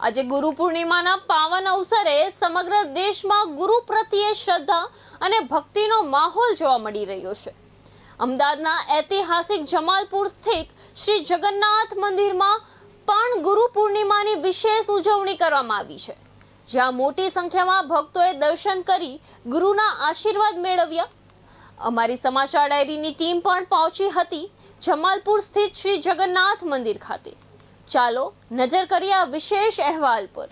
આજે ગુરુ પૂર્ણિમાના પાવન અવસરે સમગ્ર દેશમાં ગુરુ પ્રત્યે શ્રદ્ધા અને ભક્તિનો માહોલ જોવા મળી રહ્યો છે। અમદાવાદના ઐતિહાસિક જમાલપુર સ્થિત શ્રી જગન્નાથ મંદિરમાં પણ ગુરુ પૂર્ણિમાની વિશેષ ઉજવણી કરવામાં આવી છે, જ્યાં મોટી સંખ્યામાં ભક્તોએ દર્શન કરી ગુરુના આશીર્વાદ મેળવ્યા। અમારી સમાચાર ડાયરીની ટીમ પણ પહોંચી હતી જમાલપુર સ્થિત શ્રી જગન્નાથ મંદિર ખાતે। ચાલો નજર કરીએ આ વિશેષ અહેવાલ પર।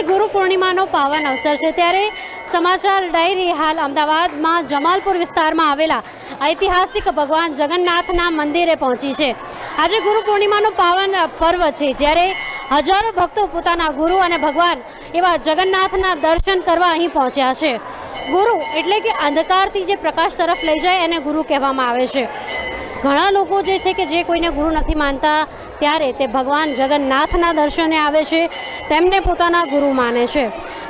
ગુરુ પૂર્ણિમાનો પાવન અવસર છે ત્યારે સમાચાર ડાયરી હાલ અમદાવાદમાં જમાલપુર વિસ્તારમાં આવેલા ઐતિહાસિક ભગવાન જગન્નાથના મંદિરે પહોંચી છે। આજે ગુરુ પૂર્ણિમાનો પાવન પર્વ છે, જ્યારે હજારો ભક્તો પોતાના ગુરુ અને ભગવાન એવા જગન્નાથના દર્શન કરવા અહીં પહોંચ્યા છે। ગુરુ એટલે કે અંધકારથી જે પ્રકાશ તરફ લઈ જાય એને ગુરુ કહેવામાં આવે છે। ઘણા લોકો જે છે કે જે કોઈને ગુરુ નથી માનતા ત્યારે તે ભગવાન જગન્નાથના દર્શને આવે છે, તેમને પોતાના ગુરુ માને છે।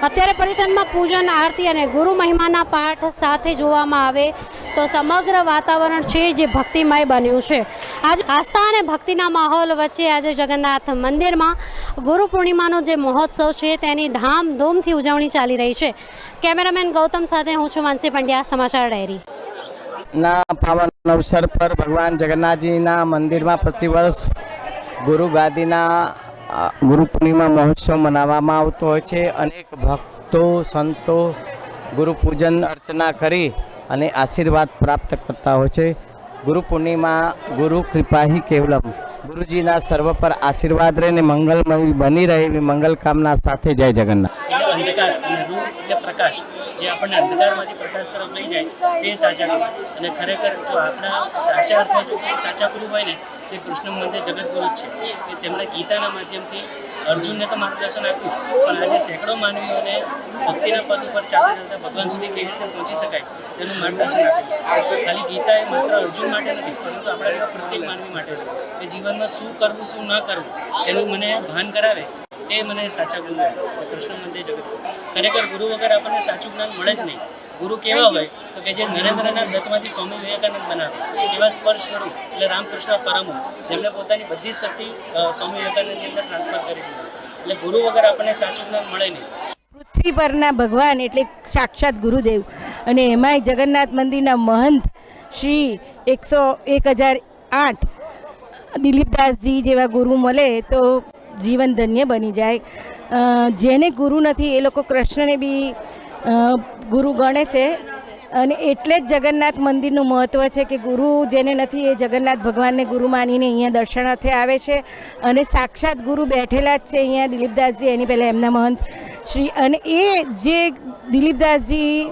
અત્યારે પરિસરમાં પૂજન, આરતી અને ગુરુ મહિમાના પાઠ સાથે જોવામાં આવે તો સમગ્ર વાતાવરણ છે જે ભક્તિમય બન્યું છે। આજે આસ્થા અને ભક્તિના માહોલ વચ્ચે આજે જગન્નાથ મંદિરમાં ગુરુ પૂર્ણિમાનો જે મહોત્સવ છે તેની ધામધૂમથી ઉજવણી ચાલી રહી છે। કેમેરામેન ગૌતમ સાથે હું છું માનસી પંડ્યા, સમાચાર ડાયરી। ના પાવન અવસર પર ભગવાન જગન્નાથજીના મંદિરમાં પ્રતિવર્ષ ગુરુ ગાદીના ગુરુ પૂર્ણિમા મહોત્સવ મનાવવામાં આવતો હોય છે। અનેક ભક્તો સંતો ગુરુ પૂજન અર્ચના કરી અને આશીર્વાદ પ્રાપ્ત કરતા હોય છે। ગુરુ પૂર્ણિમા ગુરુ કૃપાહી કેવલમ, ગુરુજીના સર્વ પર આશીર્વાદ રહે ને મંગલમય બની રહે એવી મંગલ કામના સાથે જય જગન્નાથ। અંધકાર અને રૂ એટલે પ્રકાશ, જે આપણને અંધકારમાંથી પ્રકાશ તરફ લઈ જાય તે સાચા ગુરુ। અને ખરેખર જો આપણા સાચા અર્થમાં જો કોઈ સાચા ગુરુ હોય ને તે કૃષ્ણ મંદિર જગતગુરુ જ છે કે તેમણે ગીતાના માધ્યમથી અર્જુનને તો માર્ગદર્શન આપ્યું છે, પણ આજે સેંકડો માનવીઓને ભક્તિના પદ ઉપર ચાલતા ચાલતા ભગવાન સુધી કેવી રીતે પહોંચી શકાય તેનું માર્ગદર્શન આપ્યું છે। ખાલી ગીતા એ માત્ર અર્જુન માટે નથી, પરંતુ આપણા જેવા પ્રત્યેક માનવી માટે છે કે જીવનમાં શું કરવું શું ન કરવું તેનું મને ભાન કરાવે તે મને સાચા ગુરુ કૃષ્ણ મંદિર જગત। ખરેખર ગુરુ વગર આપણને સાચું જ્ઞાન મળે જ નહીં। ગુરુ કેવા હોય તો કે જે નરેન્દ્રના દત્તમાંથી સ્વામી વિવેકાનંદ બનાવે એવા સ્પર્શ ગુરુ એટલે રામકૃષ્ણ પરમહંસ, જેમણે પોતાની બધી શક્તિ સ્વામી વિવેકાનંદની અંદર ટ્રાન્સફર કરી દીધી। એટલે ગુરુ વગર આપણને સાચું જ્ઞાન મળે નહીં। પૃથ્વી પરના ભગવાન એટલે સાક્ષાત ગુરુદેવ, અને એમાંય જગન્નાથ મંદિરના મહંત શ્રી 1008 દિલીપદાસજી જેવા ગુરુ મળે તો જીવન ધન્ય બની જાય। જેને ગુરુ નથી એ લોકો કૃષ્ણને બી ગુરુ ગણે છે, અને એટલે જ જગન્નાથ મંદિરનું મહત્ત્વ છે કે ગુરુ જેને નથી એ જગન્નાથ ભગવાનને ગુરુ માનીને અહીંયા દર્શનાર્થે આવે છે। અને સાક્ષાત ગુરુ બેઠેલા જ છે અહીંયા દિલીપદાસજી, એની પહેલાં એમના મહંત શ્રી, અને એ જે દિલીપદાસજી